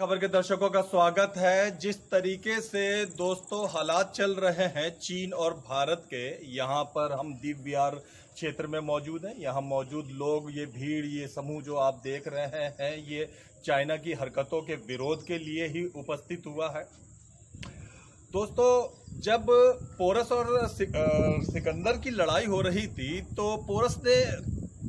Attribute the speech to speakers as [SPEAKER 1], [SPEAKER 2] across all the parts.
[SPEAKER 1] खबर के दर्शकों का स्वागत है। जिस तरीके से दोस्तों हालात चल रहे हैं चीन और भारत के, यहाँ पर हम दीप विहार क्षेत्र में मौजूद हैं। यहाँ मौजूद लोग, ये भीड़, ये समूह जो आप देख रहे हैं, ये चाइना की हरकतों के विरोध के लिए ही उपस्थित हुआ है। दोस्तों, जब पोरस और सिकंदर की लड़ाई हो रही थी तो पोरस ने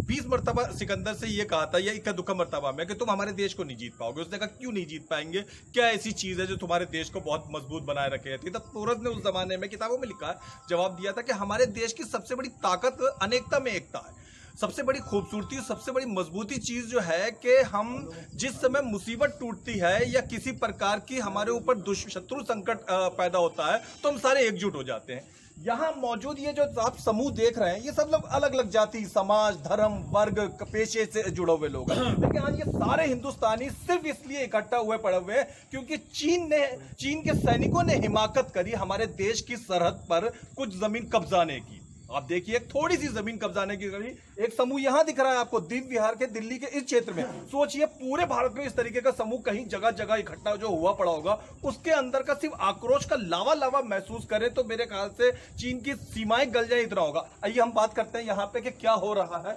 [SPEAKER 1] 20 मरतबा सिकंदर से ये कहा था, या इक्का दुक्का मरतबा में, कि तुम हमारे देश को नहीं जीत पाओगे। उसने कहा क्यों नहीं जीत पाएंगे, क्या ऐसी चीज है जो तुम्हारे देश को बहुत मजबूत बनाए रखे थी। तब पोरस ने उस जमाने में किताबों में लिखा, जवाब दिया था कि हमारे देश की सबसे बड़ी ताकत अनेकता में एकता है। सबसे बड़ी खूबसूरती, सबसे बड़ी मजबूती चीज जो है कि हम जिस समय मुसीबत टूटती है या किसी प्रकार की हमारे ऊपर शत्रु संकट पैदा होता है तो हम सारे एकजुट हो जाते हैं। यहाँ मौजूद ये जो आप समूह देख रहे हैं, ये सब लोग अलग अलग जाति, समाज, धर्म, वर्ग, पेशे से जुड़े हुए लोग हैं, लेकिन आज ये सारे हिंदुस्तानी सिर्फ इसलिए इकट्ठा हुए पड़े हुए हैं क्योंकि चीन के सैनिकों ने हिमाकत करी हमारे देश की सरहद पर कुछ जमीन कब्जाने की। आप देखिए, थोड़ी सी जमीन कब्जाने की करी। एक समूह यहां दिख रहा है आपको, दीप विहार के दिल्ली के इस क्षेत्र में। सोचिए पूरे भारत में इस तरीके का समूह कहीं जगह जगह इकट्ठा जो हुआ पड़ा होगा, उसके अंदर का सिर्फ आक्रोश का लावा लावा महसूस करें तो मेरे ख्याल से चीन की सीमाएं गल जाए इतना होगा। आइए हम बात करते हैं यहाँ पे कि क्या हो रहा है।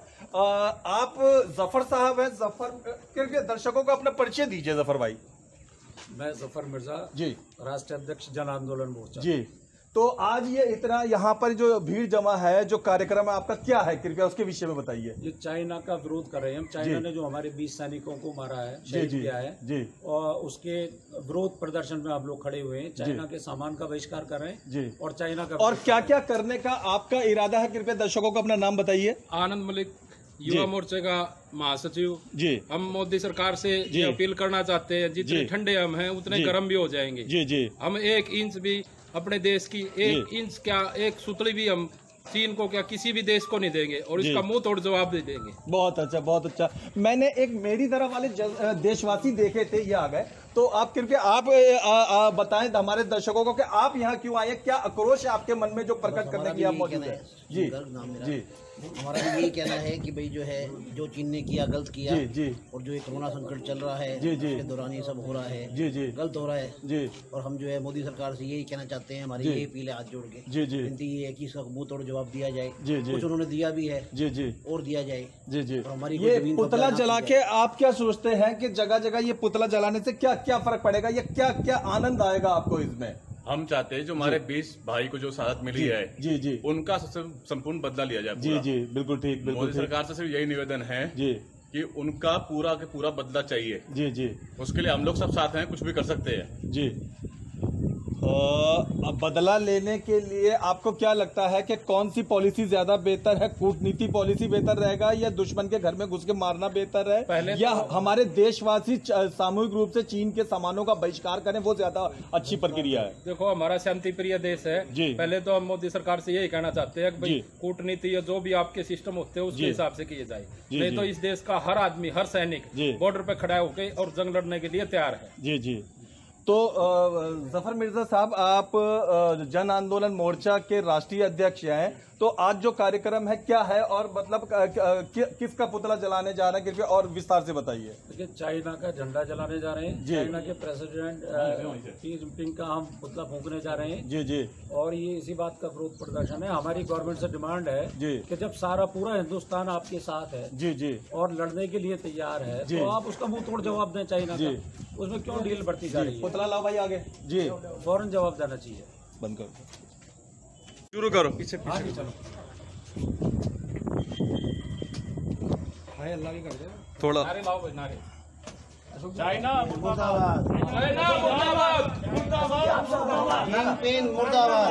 [SPEAKER 1] आप जफर साहब हैं, जफर के दर्शकों को अपना परिचय दीजिए। जफर भाई।
[SPEAKER 2] मैं जफर मिर्जा
[SPEAKER 1] जी,
[SPEAKER 2] राष्ट्रीय अध्यक्ष जन आंदोलन मोर्चा
[SPEAKER 1] जी। तो आज ये इतना यहाँ पर जो भीड़ जमा है, जो कार्यक्रम है आपका, क्या है, कृपया उसके विषय में बताइए।
[SPEAKER 2] ये चाइना का विरोध कर रहे हैं हम। चाइना ने जो हमारे 20 सैनिकों को मारा है, शहीद किया है
[SPEAKER 1] जी,
[SPEAKER 2] और उसके विरोध प्रदर्शन में आप लोग खड़े हुए हैं। चाइना के सामान का बहिष्कार कर रहे हैं
[SPEAKER 1] जी,
[SPEAKER 2] और चाइना का
[SPEAKER 1] और क्या क्या करने का आपका इरादा है, कृपया दर्शकों को अपना नाम बताइए।
[SPEAKER 3] आनंद मलिक, युवा मोर्चे का महासचिव
[SPEAKER 1] जी।
[SPEAKER 3] हम मोदी सरकार से ये अपील करना चाहते हैं, जितने ठंडे हम हैं उतने गर्म भी हो जाएंगे।
[SPEAKER 1] जी जी।
[SPEAKER 3] हम 1 इंच भी अपने देश की 1 इंच क्या, 1 सुतली भी हम चीन को क्या किसी भी देश को नहीं देंगे और इसका मुंह तोड़ जवाब दे देंगे।
[SPEAKER 1] बहुत अच्छा, बहुत अच्छा। मैंने एक मेरी तरह वाले देशवासी देखे थे, ये आ गए, तो आप कृपया आप बताएं हमारे दर्शकों को कि आप यहाँ क्यों आए, क्या आक्रोश है आपके मन में जो प्रकट करने की आप मौजूद है। जी जी।
[SPEAKER 4] हमारा भी यही कहना है कि भाई जो है, जो चीन ने किया गलत किया
[SPEAKER 1] जी जी,
[SPEAKER 4] और जो ये कोरोना संकट चल रहा है
[SPEAKER 1] जी जी,
[SPEAKER 4] उसके दौरान ये सब हो रहा है,
[SPEAKER 1] जी जी,
[SPEAKER 4] गलत हो रहा है
[SPEAKER 1] जी।
[SPEAKER 4] और हम जो है मोदी सरकार से यही कहना चाहते हैं, हमारी यही अपील है हाथ जोड़ के।
[SPEAKER 1] जी जी।
[SPEAKER 4] विनती ये है कि इसका मुंह तोड़ जवाब दिया जाए।
[SPEAKER 1] जी जी।
[SPEAKER 4] कुछ उन्होंने दिया भी है,
[SPEAKER 1] जी जी,
[SPEAKER 4] और दिया जाए।
[SPEAKER 1] जी जी।
[SPEAKER 4] और हमारी
[SPEAKER 1] ये पुतला जला के आप क्या सोचते हैं कि जगह जगह ये पुतला जलाने से क्या क्या फर्क पड़ेगा, या क्या क्या आनंद आएगा आपको इसमें?
[SPEAKER 5] हम चाहते हैं जो हमारे 20 भाई को जो शहादत मिली है,
[SPEAKER 1] जी जी,
[SPEAKER 5] उनका संपूर्ण बदला लिया जाए।
[SPEAKER 1] जी जी, बिल्कुल ठीक, बिल्कुल।
[SPEAKER 5] मोदी सरकार से सिर्फ यही निवेदन है
[SPEAKER 1] जी
[SPEAKER 5] कि उनका पूरा के पूरा बदला चाहिए।
[SPEAKER 1] जी जी।
[SPEAKER 5] उसके लिए हम लोग सब साथ हैं, कुछ भी कर सकते हैं।
[SPEAKER 1] जी। बदला लेने के लिए आपको क्या लगता है कि कौन सी पॉलिसी ज्यादा बेहतर है? कूटनीति पॉलिसी बेहतर रहेगा, या दुश्मन के घर में घुस के मारना बेहतर है, या हमारे देशवासी सामूहिक रूप से चीन के सामानों का बहिष्कार करें, वो ज्यादा अच्छी प्रक्रिया है?
[SPEAKER 3] देखो, हमारा शांति प्रिय देश है
[SPEAKER 1] जी।
[SPEAKER 3] पहले तो हम मोदी सरकार से यही कहना चाहते हैं कि भाई कूटनीति या जो भी आपके सिस्टम होते हैं उसके हिसाब से किए जाए। नहीं तो इस देश का हर आदमी, हर सैनिक बॉर्डर पे खड़ा होकर और जंग लड़ने के लिए तैयार है।
[SPEAKER 1] जी जी। तो जफर मिर्जा साहब, आप जन आंदोलन मोर्चा के राष्ट्रीय अध्यक्ष हैं, तो आज जो कार्यक्रम है क्या है, और मतलब किसका पुतला जलाने जा रहे हैं, कृपया और विस्तार से बताइए।
[SPEAKER 2] देखिए, चाइना का झंडा जलाने जा रहे हैं। चाइना के प्रेसिडेंट शी जिनपिंग का हम पुतला फूंकने जा रहे हैं।
[SPEAKER 1] जी जी।
[SPEAKER 2] और ये इसी बात का विरोध प्रदर्शन है। हमारी गवर्नमेंट से डिमांड है कि जब सारा पूरा हिंदुस्तान आपके साथ है
[SPEAKER 1] जी जी
[SPEAKER 2] और लड़ने के लिए तैयार है, तो आप उसका मुंह तोड़ जवाब दें। चाइना का उसमें क्यों डील बढ़ती जा रही है?
[SPEAKER 1] पुतला लाओ भाई आगे। जी,
[SPEAKER 2] फौरन जवाब देना चाहिए।
[SPEAKER 1] बंद करो, शुरू करो। पीछे
[SPEAKER 2] आगे चलो।
[SPEAKER 3] अल्लाह की कर दे
[SPEAKER 1] थोड़ा।
[SPEAKER 3] नारे लाओ भाई, नारे।
[SPEAKER 4] चाइना मुर्दाबाद,
[SPEAKER 3] चाइना मुर्दाबाद,
[SPEAKER 4] जिनपिंग मुर्दाबाद,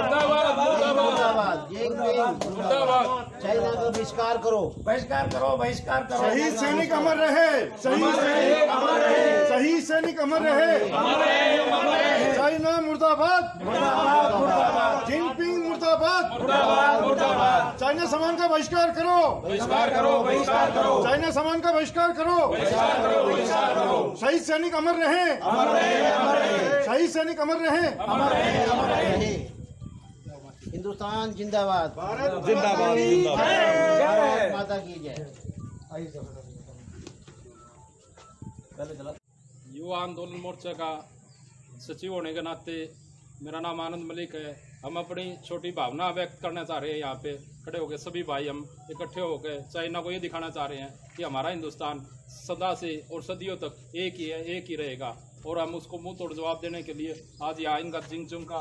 [SPEAKER 4] मुर्दाबाद, जिनपिंग
[SPEAKER 3] मुर्दाबाद।
[SPEAKER 4] चाइना का बहिष्कार करो, बहिष्कार करो, बहिष्कार करो।
[SPEAKER 6] शहीद सैनिक अमर रहे, शहीद सैनिक अमर रहे, शहीद सैनिक अमर रहे। चाइना मुर्दाबाद, मुर्दाबाद, मुर्दाबाद। जिनपिंग मुर्दाबाद, मुर्दाबाद, मुर्दाबाद। चाइना सामान का बहिष्कार करो, बहिष्कार करो, बहिष्कार करो। चाइना सामान का बहिष्कार करो, बहिष्कार करो, बहिष्कार करो। शहीद सैनिक अमर रहे, अमर रहे, अमर रहे। शहीद सैनिक अमर रहे, अमर रहे, अमर रहे।
[SPEAKER 4] हिंदुस्तान जिंदाबाद,
[SPEAKER 1] जिंदाबाद, जिंदाबाद।
[SPEAKER 4] भारत माता की जय।
[SPEAKER 3] युवा आंदोलन मोर्चा का सचिव होने के नाते मेरा नाम आनंद मलिक है। हम अपनी छोटी भावना व्यक्त करना चाह रहे हैं। यहाँ पे खड़े होकर सभी भाई हम इकट्ठे होकर चाइना को ये दिखाना चाह रहे हैं कि हमारा हिंदुस्तान सदा से और सदियों तक एक ही है, एक ही रहेगा। और हम उसको मुंह तोड़ जवाब देने के लिए आज यहाँ इनका जिंगजुंग का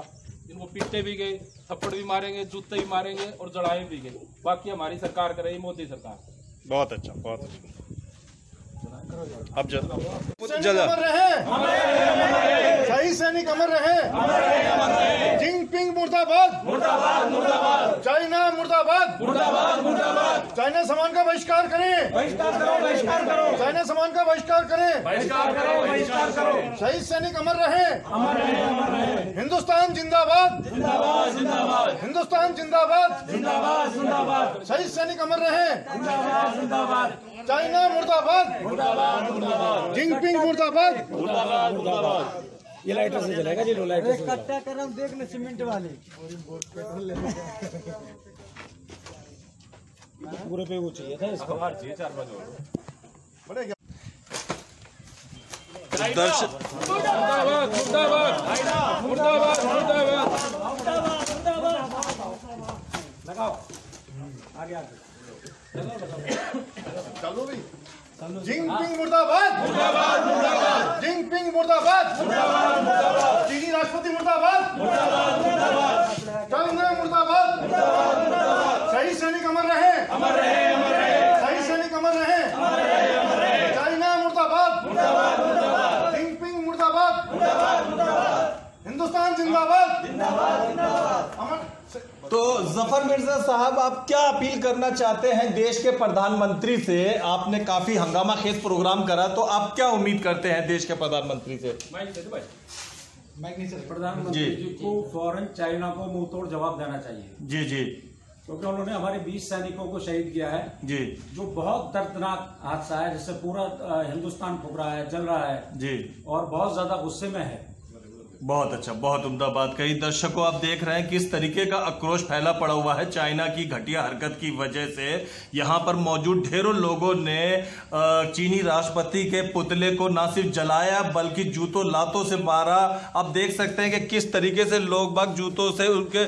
[SPEAKER 3] इनको पीटे भी गए, थप्पड़ भी मारेंगे, जूते भी मारेंगे और जड़ाए भी गए। बाकी हमारी सरकार करे, मोदी सरकार।
[SPEAKER 1] बहुत अच्छा, बहुत अच्छा। अब
[SPEAKER 6] अमर रहे, शहीद सैनिक अमर रहे, जिनपिंग मुर्दाबाद, चाइना मुर्दाबाद, चाइना सामान का बहिष्कार करें, चाइना सामान का बहिष्कार करें, शहीद सैनिक अमर रहे, हिंदुस्तान जिंदाबाद, हिंदुस्तान जिंदाबाद, शहीद सैनिक अमर रहे, चाइना मुर्दाबाद, जिनपिंग मुर्दाबाद।
[SPEAKER 2] ये लाइटर से चलेगा जी, लो लाइटर से
[SPEAKER 7] कट्टा करम देख ले सीमेंट वाले
[SPEAKER 2] पूरे पे वो चाहिए था इसको।
[SPEAKER 1] दर्शक
[SPEAKER 3] मुर्दाबाद, मुर्दाबाद, मुर्दाबाद, मुर्दाबाद।
[SPEAKER 2] लगाओ आगे आगे।
[SPEAKER 6] चलो भी जिनपिंग मुर्दाबाद, जिनपिंग मुर्दाबाद, चीनी राष्ट्रपति मुर्दाबाद, चाइना मुर्दाबाद, शहीद सैनिक अमर रहे, शहीद सैनिक अमर रहे, चाइना मुर्दाबाद, जिनपिंग मुर्दाबाद, हिंदुस्तान जिंदाबाद, अमर।
[SPEAKER 1] तो जफर मिर्जा साहब, आप क्या अपील करना चाहते हैं देश के प्रधानमंत्री से? आपने काफी हंगामा खेज प्रोग्राम करा, तो आप क्या उम्मीद करते हैं देश के प्रधानमंत्री से?
[SPEAKER 2] प्रधानमंत्री जी को फौरन चाइना को मुंह तोड़ जवाब देना चाहिए।
[SPEAKER 1] जी जी,
[SPEAKER 2] क्योंकि उन्होंने हमारे 20 सैनिकों को शहीद किया है
[SPEAKER 1] जी,
[SPEAKER 2] जो बहुत दर्दनाक हादसा है, जिससे पूरा हिंदुस्तान फूक रहा है, जल रहा है
[SPEAKER 1] जी,
[SPEAKER 2] और बहुत ज्यादा गुस्से में है।
[SPEAKER 1] बहुत अच्छा, बहुत उम्दा बात कही। दर्शकों, आप देख रहे हैं किस तरीके का आक्रोश फैला पड़ा हुआ है चाइना की घटिया हरकत की वजह से। यहाँ पर मौजूद ढेरों लोगों ने चीनी राष्ट्रपति के पुतले को ना सिर्फ जलाया बल्कि जूतों लातों से मारा। आप देख सकते हैं कि किस तरीके से लोग बाग जूतों से उनके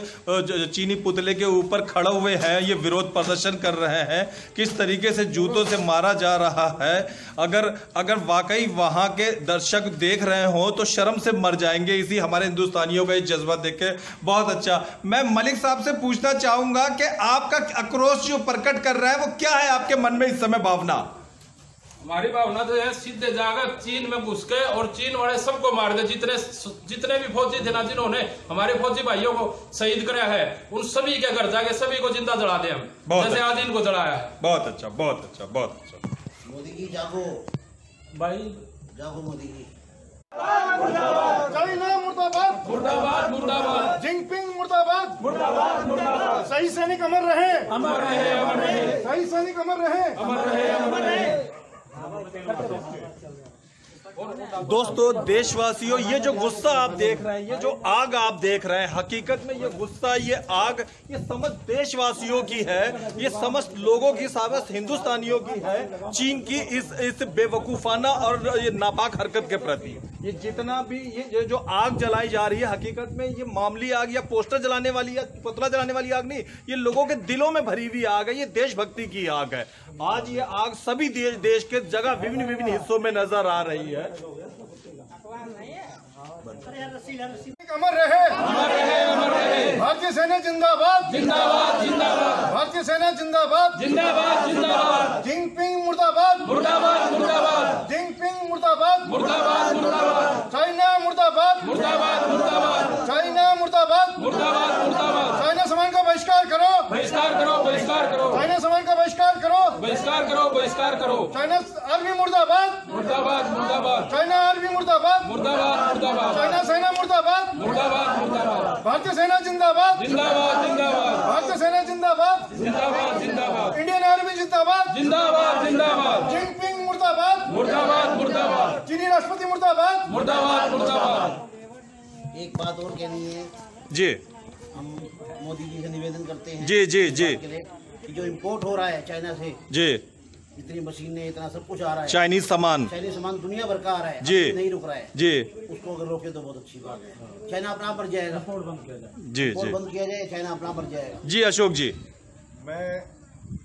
[SPEAKER 1] चीनी पुतले के ऊपर खड़े हुए हैं, ये विरोध प्रदर्शन कर रहे हैं। किस तरीके से जूतों से मारा जा रहा है। अगर वाकई वहां के दर्शक देख रहे हो तो शर्म से मर जाएंगे इसी हमारे हिंदुस्तानियों का ये जज्बा देख के। बहुत अच्छा। मैं मलिक साहब से पूछना चाहूंगा कि आपका आक्रोश जो प्रकट कर रहा है वो क्या है आपके मन में इस समय भावना?
[SPEAKER 3] हमारी भावना तो है सीधे जाकर चीन में घुस गए और चीन वाले सबको मार दे। जितने भी फौजी थे ना, जिन्होंने हमारे फौजी भाइयों को शहीद कराया है, उन सभी के घर जाके सभी को जिंदा जला दे हम, जैसे आज इनको जलाया है।
[SPEAKER 1] बहुत अच्छा, बहुत अच्छा, बहुत अच्छा।
[SPEAKER 4] मोदी जी जागो
[SPEAKER 2] भाई,
[SPEAKER 4] जागो मोदी जी।
[SPEAKER 6] चाइना मुर्दाबाद,
[SPEAKER 3] मुर्दाबाद, मुर्दाबाद,
[SPEAKER 6] जिनपिंग मुर्दाबाद, मुर्दाबाद, मुर्दाबाद। शहीद सैनिक अमर रहे,
[SPEAKER 3] अमर रहे, अमर रहे,
[SPEAKER 6] शहीद सैनिक अमर रहे,
[SPEAKER 3] अमर रहे, अमर रहे।
[SPEAKER 1] दोस्तों, देशवासियों, ये जो गुस्सा आप देख रहे हैं, ये जो आग आप देख रहे हैं, हकीकत में ये गुस्सा, ये आग, ये समस्त देशवासियों की है, ये समस्त लोगों की, समस्त हिंदुस्तानियों की है चीन की इस बेवकूफाना और ये नापाक हरकत के प्रति। ये जितना भी ये जो आग जलाई जा रही है, हकीकत में ये मामूली आग या पोस्टर जलाने वाली या पुतला जलाने वाली आग नहीं, ये लोगों के दिलों में भरी हुई आग है, ये देशभक्ति की आग है। आज ये आग सभी देश के जगह विभिन्न हिस्सों में नजर आ रही है।
[SPEAKER 6] अमर रहे, भारतीय सेना जिंदाबाद,
[SPEAKER 3] जिंदाबाद, जिंदाबाद,
[SPEAKER 6] भारतीय सेना जिंदाबाद,
[SPEAKER 3] जिंदाबाद, जिंदाबाद,
[SPEAKER 6] जिनपिंग मुर्दाबाद,
[SPEAKER 3] मुर्दाबाद, मुर्दाबाद,
[SPEAKER 6] जिनपिंग मुर्दाबाद,
[SPEAKER 3] मुर्दाबाद, मुर्दाबाद,
[SPEAKER 6] चाइना मुर्दाबाद,
[SPEAKER 3] मुर्दाबाद, मुर्दाबाद,
[SPEAKER 6] चाइना मुर्दाबाद,
[SPEAKER 3] मुर्दाबाद, मुर्दाबाद।
[SPEAKER 6] चाइना सामान का बहिष्कार करो,
[SPEAKER 3] बहिष्कार करो, बहिष्कार करो,
[SPEAKER 6] चाइना सामान का बहिष्कार करो,
[SPEAKER 3] बहिष्कार करो, बहिष्कार करो।
[SPEAKER 6] चाइना आर्मी मुर्दाबाद,
[SPEAKER 3] मुर्दाबाद, मुर्दाबाद,
[SPEAKER 6] चाइना आर्मी मुर्दाबाद,
[SPEAKER 3] मुर्दाबाद, मुर्दाबाद,
[SPEAKER 6] चाइना सेना मुर्दाबाद,
[SPEAKER 3] मुर्दाबाद, मुर्दाबाद,
[SPEAKER 6] भारतीय सेना जिंदाबाद,
[SPEAKER 3] जिंदाबाद, जिंदाबाद,
[SPEAKER 6] भारतीय सेना जिंदाबाद,
[SPEAKER 3] जिंदाबाद, जिंदाबाद,
[SPEAKER 6] इंडियन आर्मी जिंदाबाद,
[SPEAKER 3] जिंदाबाद, जिंदाबाद,
[SPEAKER 6] जिनपिंग मुर्दाबाद,
[SPEAKER 3] मुर्दाबाद, मुर्दाबाद,
[SPEAKER 6] चीनी राष्ट्रपति मुर्दाबाद,
[SPEAKER 3] मुर्दाबाद, मुर्दाबाद।
[SPEAKER 4] एक बात और कहनी है,
[SPEAKER 1] जी,
[SPEAKER 4] हम मोदी जी से निवेदन करते हैं
[SPEAKER 1] जी, जी, जी,
[SPEAKER 4] कि जो इम्पोर्ट हो रहा है चाइना से,
[SPEAKER 1] जी,
[SPEAKER 4] इतनी मशीनें, इतना सब कुछ आ रहा है,
[SPEAKER 1] चाइनीज सामान
[SPEAKER 4] दुनिया भर का आ रहा है,
[SPEAKER 1] जी
[SPEAKER 4] नहीं रुक रहा है
[SPEAKER 1] जी,
[SPEAKER 4] उसको अगर रोके तो बहुत अच्छी बात है। चाइना अपना बढ़ जाएगा,
[SPEAKER 1] जी जी
[SPEAKER 4] बंद किया जाए, चाइना अपना बढ़ जाएगा।
[SPEAKER 1] जी अशोक जी।
[SPEAKER 6] मैं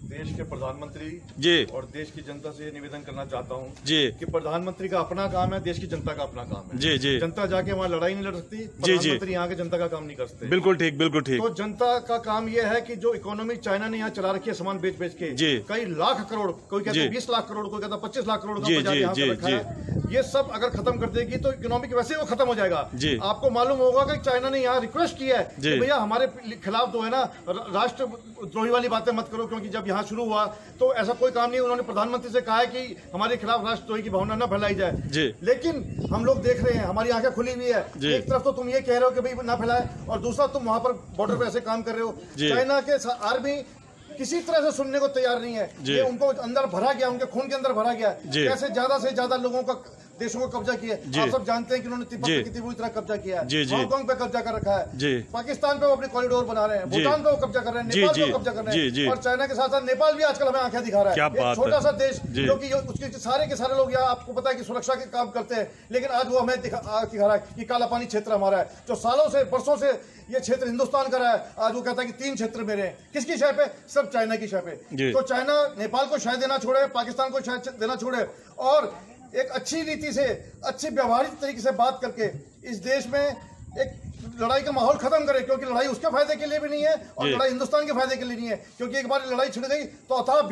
[SPEAKER 6] देश के प्रधानमंत्री
[SPEAKER 1] जी
[SPEAKER 6] और देश की जनता से ये निवेदन करना चाहता हूँ
[SPEAKER 1] जी
[SPEAKER 6] कि प्रधानमंत्री का अपना काम है, देश की जनता का अपना काम है।
[SPEAKER 1] जी जी
[SPEAKER 6] जनता जाके वहाँ लड़ाई नहीं लड़ सकती,
[SPEAKER 1] जी।
[SPEAKER 6] प्रधानमंत्री यहाँ के जनता का काम नहीं कर सकते।
[SPEAKER 1] बिल्कुल ठीक, बिल्कुल ठीक।
[SPEAKER 6] तो जनता का काम ये है कि जो इकोनॉमी चाइना ने यहाँ चला रखी है सामान बेच बेच के,
[SPEAKER 1] जी।
[SPEAKER 6] कई लाख करोड़, कोई कहता
[SPEAKER 1] जी।
[SPEAKER 6] है 20 लाख करोड़, कोई कहता है 25 लाख करोड़ का
[SPEAKER 1] जी,
[SPEAKER 6] बाजार
[SPEAKER 1] जी,
[SPEAKER 6] यहाँ
[SPEAKER 1] जी,
[SPEAKER 6] पे रखा है। ये सब अगर खत्म कर देगी तो इकोनॉमिक वैसे ही वो खत्म हो जाएगा।
[SPEAKER 1] जी।
[SPEAKER 6] आपको मालूम होगा कि चाइना ने यहाँ रिक्वेस्ट की है
[SPEAKER 1] जी।
[SPEAKER 6] कि भैया हमारे खिलाफ जो है ना राष्ट्रद्रोही वाली बातें मत करो, क्योंकि जब यहाँ शुरू हुआ तो ऐसा कोई काम नहीं। उन्होंने प्रधानमंत्री से कहा है कि हमारे खिलाफ राष्ट्रद्रोही की भावना न फैलाई जाए।
[SPEAKER 1] जी।
[SPEAKER 6] लेकिन हम लोग देख रहे हैं, हमारी आंखें खुली हुई है।
[SPEAKER 1] जी।
[SPEAKER 6] एक तरफ तो तुम ये कह रहे हो कि भाई ना फैलाए, और दूसरा तुम वहां पर बॉर्डर पे ऐसे काम कर रहे हो।
[SPEAKER 1] जी।
[SPEAKER 6] चाइना के आर्मी किसी तरह से सुनने को तैयार नहीं है।
[SPEAKER 1] जी।
[SPEAKER 6] ये उनको अंदर भरा गया, उनके खून के अंदर भरा गया।
[SPEAKER 1] जी।
[SPEAKER 6] कैसे ज्यादा से ज्यादा लोगों का देशों को कब्जा किया है।
[SPEAKER 1] जी।
[SPEAKER 6] आप सब जानते हैं कि उन्होंने तिब्बत
[SPEAKER 1] जी।
[SPEAKER 6] पे कितनी बुरी तरह कब्जा किया
[SPEAKER 1] जी,
[SPEAKER 6] है,
[SPEAKER 1] जी।
[SPEAKER 6] हांगकांग पे कब्जा कर रखा है,
[SPEAKER 1] जी।
[SPEAKER 6] पाकिस्तान पे वो अपने कॉरिडोर बना रहे हैं,
[SPEAKER 1] जी।
[SPEAKER 6] भूटान पे वो कब्जा कर रहे हैं,
[SPEAKER 1] जी,
[SPEAKER 6] नेपाल पे
[SPEAKER 1] जी।
[SPEAKER 6] वो कब्जा कर रहे
[SPEAKER 1] जी, जी।
[SPEAKER 6] हैं, और चाइना के साथ साथ नेपाल भी आजकल हमें आंखें दिखा रहा है।
[SPEAKER 1] क्या
[SPEAKER 6] एक
[SPEAKER 1] बात
[SPEAKER 6] छोटा
[SPEAKER 1] है।
[SPEAKER 6] सा देश
[SPEAKER 1] जी।
[SPEAKER 6] जो कि उसके सारे के सारे लोग यहाँ आपको पता है कि सुरक्षा के काम करते हैं, लेकिन आज वो हमें दिखा रहा है कि काला पानी क्षेत्र हमारा है, जो सालों से बरसों से ये क्षेत्र हिंदुस्तान का रहा है। आज वो कहता है कि 3 क्षेत्र मेरे हैं। किसकी शय पे? सब चाइना की शय
[SPEAKER 1] जी।
[SPEAKER 6] पे। तो चाइना नेपाल को शय देना छोड़े, पाकिस्तान को शय देना छोड़े, और एक अच्छी रीति से, अच्छी व्यवहारिक तरीके से बात करके इस देश में एक लड़ाई का माहौल खत्म करे, क्योंकि लड़ाई उसके फायदे के लिए भी नहीं है और
[SPEAKER 1] जी।
[SPEAKER 6] लड़ाई हिंदुस्तान के फायदे के लिए नहीं है। क्योंकि एक बार लड़ाई छिड़ गई तो अथाह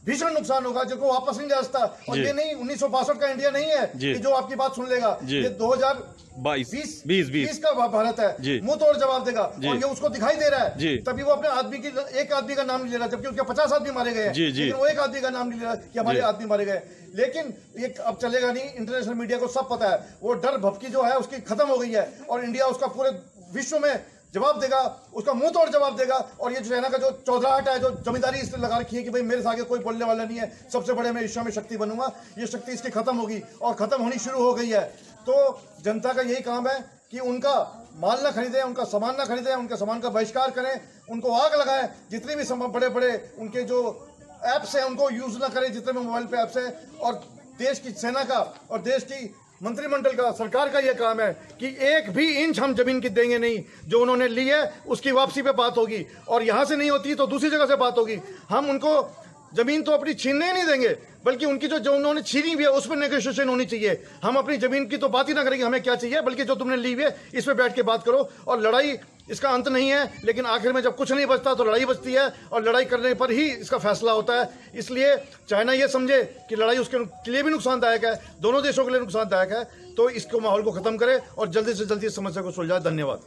[SPEAKER 6] भीषण नुकसान होगा, जो को वापस नहीं जा सकता। और
[SPEAKER 1] जी।
[SPEAKER 6] ये नहीं 1962 का इंडिया नहीं है
[SPEAKER 1] जी।
[SPEAKER 6] कि जो आपकी बात सुन लेगा।
[SPEAKER 1] जी।
[SPEAKER 6] ये 2020 का भारत है,
[SPEAKER 1] जी।
[SPEAKER 6] मुंह तोड़ जवाब देगा।
[SPEAKER 1] जी।
[SPEAKER 6] और ये उसको दिखाई दे रहा
[SPEAKER 1] जी।
[SPEAKER 6] है, तभी वो अपने आदमी की, एक आदमी का नाम नहीं ले रहा, जबकि उसके 50 आदमी मारे गए हैं।
[SPEAKER 1] जी, जी।
[SPEAKER 6] लेकिन वो एक आदमी का नाम नहीं ले रहा कि हमारे
[SPEAKER 1] जी।
[SPEAKER 6] आदमी मारे गए। लेकिन ये अब चलेगा नहीं, इंटरनेशनल मीडिया को सब पता है। वो डर भपकी जो है उसकी खत्म हो गई है, और इंडिया उसका पूरे विश्व में जवाब देगा, उसका मुंह तोड़ जवाब देगा। और ये चाइना का जो चौधराहट है, जो जमींदारी इसने लगा रखी है कि भाई मेरे से आगे कोई बोलने वाला नहीं है, सबसे बड़े मैं विश्व में शक्ति बनूंगा, ये शक्ति इसकी खत्म होगी और खत्म होनी शुरू हो गई है। तो जनता का यही काम है कि उनका माल ना खरीदें, उनका सामान ना खरीदें, उनके सामान का बहिष्कार करें, उनको आग लगाएं। जितने भी बड़े बड़े उनके जो ऐप्स हैं उनको यूज ना करें, जितने भी मोबाइल पे ऐप्स हैं। और देश की सेना का और देश की मंत्रिमंडल का, सरकार का यह काम है कि एक भी इंच हम जमीन की देंगे नहीं। जो उन्होंने ली है उसकी वापसी पे बात होगी, और यहां से नहीं होती तो दूसरी जगह से बात होगी। हम उनको जमीन तो अपनी छीनने ही नहीं देंगे, बल्कि उनकी जो उन्होंने छीनी हुई है उस पर नेगोशिएशन होनी चाहिए। हम अपनी जमीन की तो बात ही ना करेंगे हमें क्या चाहिए, बल्कि जो तुमने ली हुई है इस पे बैठ के बात करो। और लड़ाई इसका अंत नहीं है, लेकिन आखिर में जब कुछ नहीं बचता तो लड़ाई बचती है, और लड़ाई करने पर ही इसका फैसला होता है। इसलिए चाइना ये समझे कि लड़ाई उसके लिए भी नुकसानदायक है, दोनों देशों के लिए नुकसानदायक है, तो इसको माहौल को खत्म करे और जल्दी से जल्दी इस समस्या को सुलझाए। धन्यवाद।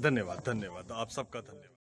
[SPEAKER 1] धन्यवाद, धन्यवाद, आप सबका धन्यवाद।